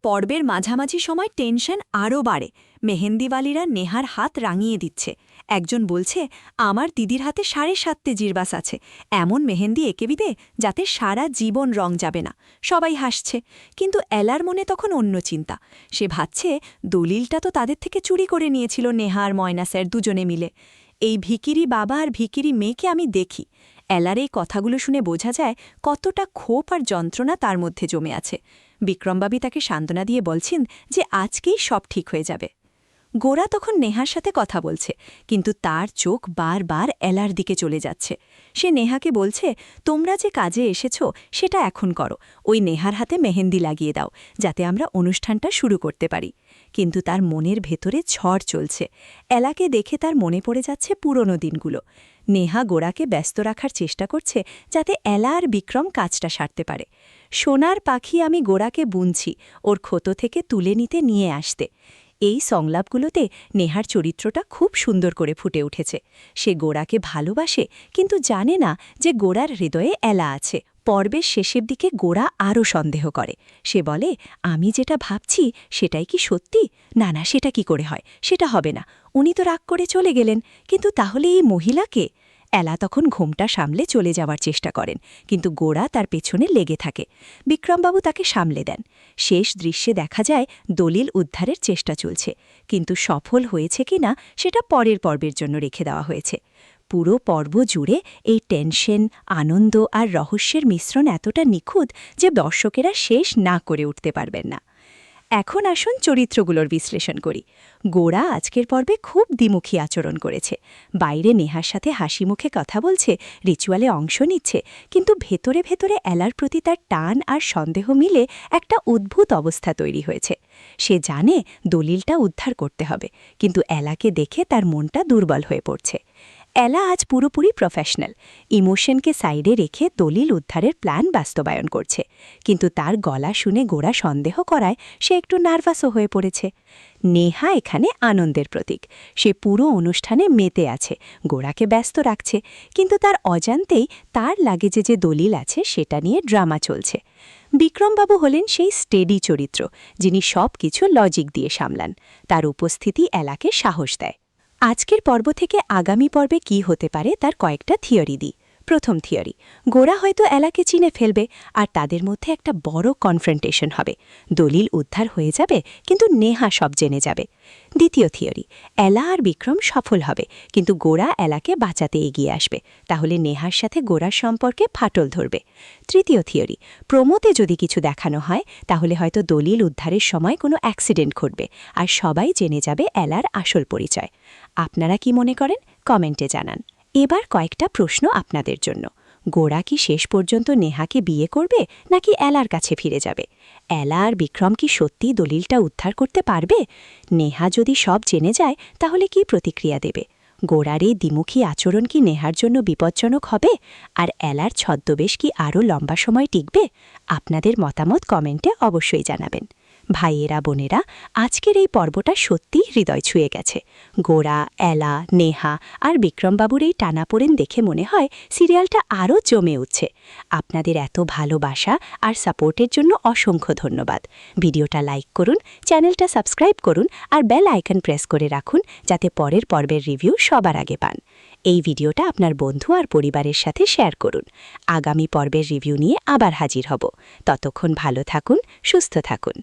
পর্বের মাঝামাঝি সময় টেনশন আরও বাড়ে। মেহেন্দিওয়ালিরা নেহার হাত রাঙিয়ে দিচ্ছে। একজন বলছে, আমার দিদির হাতে 7.5 জিরবাস আছে, এমন মেহেন্দি এঁকে দিবে যাতে সারা জীবন রং যাবে না। সবাই হাসছে, কিন্তু এলার মনে তখন অন্য চিন্তা। সে ভাবছে, দলিলটা তো তাদের থেকে চুরি করে নিয়েছিল নেহা আর ময়না স্যার দুজনে মিলে। এই ভিকিরি বাবা আর ভিকিরি মেয়েকে আমি দেখি। এলার এই কথাগুলো শুনে বোঝা যায় কতটা ক্ষোভ আর যন্ত্রণা তার মধ্যে জমে আছে। বিক্রমবাবী তাকে সান্ত্বনা দিয়ে বলছেন যে আজকেই সব ঠিক হয়ে যাবে। গোরা তখন নেহার সাথে কথা বলছে, কিন্তু তার চোখ বারবার এলার দিকে চলে যাচ্ছে। সে নেহাকে বলছে, তোমরা যে কাজে এসেছ সেটা এখন করো, ওই নেহার হাতে মেহেন্দি লাগিয়ে দাও, যাতে আমরা অনুষ্ঠানটা শুরু করতে পারি। কিন্তু তার মনের ভেতরে ঝড় চলছে। এলাকে দেখে তার মনে পড়ে যাচ্ছে পুরনো দিনগুলো। নেহা গোরাকে ব্যস্ত রাখার চেষ্টা করছে যাতে এলা আর বিক্রম কাজটা সারতে পারে। সোনার পাখি আমি গোরাকে বুনছি, ওর ক্ষত থেকে তুলে নিয়ে আসতে। এই সংলাপগুলোতে নেহার চরিত্রটা খুব সুন্দর করে ফুটে উঠেছে। সে গোরাকে ভালোবাসে, কিন্তু জানে না যে গোরার হৃদয়ে এলা আছে। পর্বের শেষের দিকে গোরা আরও সন্দেহ করে। সে বলে, আমি যেটা ভাবছি সেটাই কি সত্যি? না না, সেটা কি করে হয়? সেটা হবে না। উনি তো রাগ করে চলে গেলেন, কিন্তু তাহলে এই মহিলাকে? এলা তখন ঘোমটা সামলে চলে যাওয়ার চেষ্টা করেন, কিন্তু গোরা তার পেছনে লেগে থাকে। বিক্রমবাবু তাকে সামলে দেন। শেষ দৃশ্যে দেখা যায় দলিল উদ্ধারের চেষ্টা চলছে, কিন্তু সফল হয়েছে কিনা সেটা পরের পর্বের জন্য রেখে দেওয়া হয়েছে। পুরো পর্ব জুড়ে এই টেনশন, আনন্দ আর রহস্যের মিশ্রণ এতটা নিখুঁত যে দর্শকেরা শেষ না করে উঠতে পারবেন না। এখন আসুন চরিত্রগুলোর বিশ্লেষণ করি। গোরা আজকের পর্বে খুব দ্বিমুখী আচরণ করেছে। বাইরে নেহার সাথে হাসি মুখে কথা বলছে, রিচুয়ালে অংশ নিচ্ছে, কিন্তু ভেতরে ভেতরে এলার প্রতি তার টান আর সন্দেহ মিলে একটা অদ্ভুত অবস্থা তৈরি হয়েছে। সে জানে দলিলটা উদ্ধার করতে হবে, কিন্তু এলাকে দেখে তার মনটা দুর্বল হয়ে পড়ছে। এলা আজ পুরোপুরি প্রফেশনাল, ইমোশনকে সাইডে রেখে দলিল উদ্ধারের প্ল্যান বাস্তবায়ন করছে, কিন্তু তার গলা শুনে গোরা সন্দেহ করায় সে একটু নার্ভাসও হয়ে পড়েছে। নেহা এখানে আনন্দের প্রতীক। সে পুরো অনুষ্ঠানে মেতে আছে, গোরাকে ব্যস্ত রাখছে, কিন্তু তার অজান্তেই তার লাগেজে যে দলিল আছে সেটা নিয়ে ড্রামা চলছে। বিক্রমবাবু হলেন সেই স্টেডি চরিত্র, যিনি সব কিছু লজিক দিয়ে সামলান। তার উপস্থিতি এলাকে সাহস দেয়। আজকের পর্ব থেকে আগামী পর্বে কি হতে পারে তার কয়েকটা থিওরি দিই। প্রথম থিওরি, গোরা হয়তো এলাকে চিনে ফেলবে আর তাদের মধ্যে একটা বড় কনফ্রন্টেশন হবে। দলিল উদ্ধার হয়ে যাবে, কিন্তু নেহা সব জেনে যাবে। দ্বিতীয় থিওরি, এলা আর বিক্রম সফল হবে, কিন্তু গোরা এলাকে বাঁচাতে এগিয়ে আসবে, তাহলে নেহার সাথে গোরার সম্পর্কে ফাটল ধরবে। তৃতীয় থিওরি, প্রোমোতে যদি কিছু দেখানো হয় তাহলে হয়তো দলিল উদ্ধারের সময় কোনো অ্যাক্সিডেন্ট ঘটবে আর সবাই জেনে যাবে এলার আসল পরিচয়। আপনারা কি মনে করেন? কমেন্টে জানান। এবার কয়েকটা প্রশ্ন আপনাদের জন্য। গোরা কি শেষ পর্যন্ত নেহাকে বিয়ে করবে, নাকি এলার কাছে ফিরে যাবে? এলা আর বিক্রম কি সত্যি দলিলটা উদ্ধার করতে পারবে? নেহা যদি সব জেনে যায় তাহলে কি প্রতিক্রিয়া দেবে? গোরার এই দ্বিমুখী আচরণ কি নেহার জন্য বিপজ্জনক হবে? আর এলার ছদ্মবেশ কি আরও লম্বা সময় টিকবে? আপনাদের মতামত কমেন্টে অবশ্যই জানাবেন। ভাইয়েরা বোনেরা, আজকের এই পর্বটা সত্যিই হৃদয় ছুঁয়ে গেছে। গোরা, এলা, নেহা আর বিক্রমবাবুর এই টানাপোড়েন দেখে মনে হয় সিরিয়ালটা আরও জমে উঠছে। আপনাদের এত ভালোবাসা আর সাপোর্টের জন্য অসংখ্য ধন্যবাদ। ভিডিওটা লাইক করুন, চ্যানেলটা সাবস্ক্রাইব করুন আর বেল আইকন প্রেস করে রাখুন, যাতে পরের পর্বের রিভিউ সবার আগে পান। এই ভিডিওটা আপনার বন্ধু আর পরিবারের সাথে শেয়ার করুন। আগামী পর্বের রিভিউ নিয়ে আবার হাজির হব। ততক্ষণ ভালো থাকুন, সুস্থ থাকুন।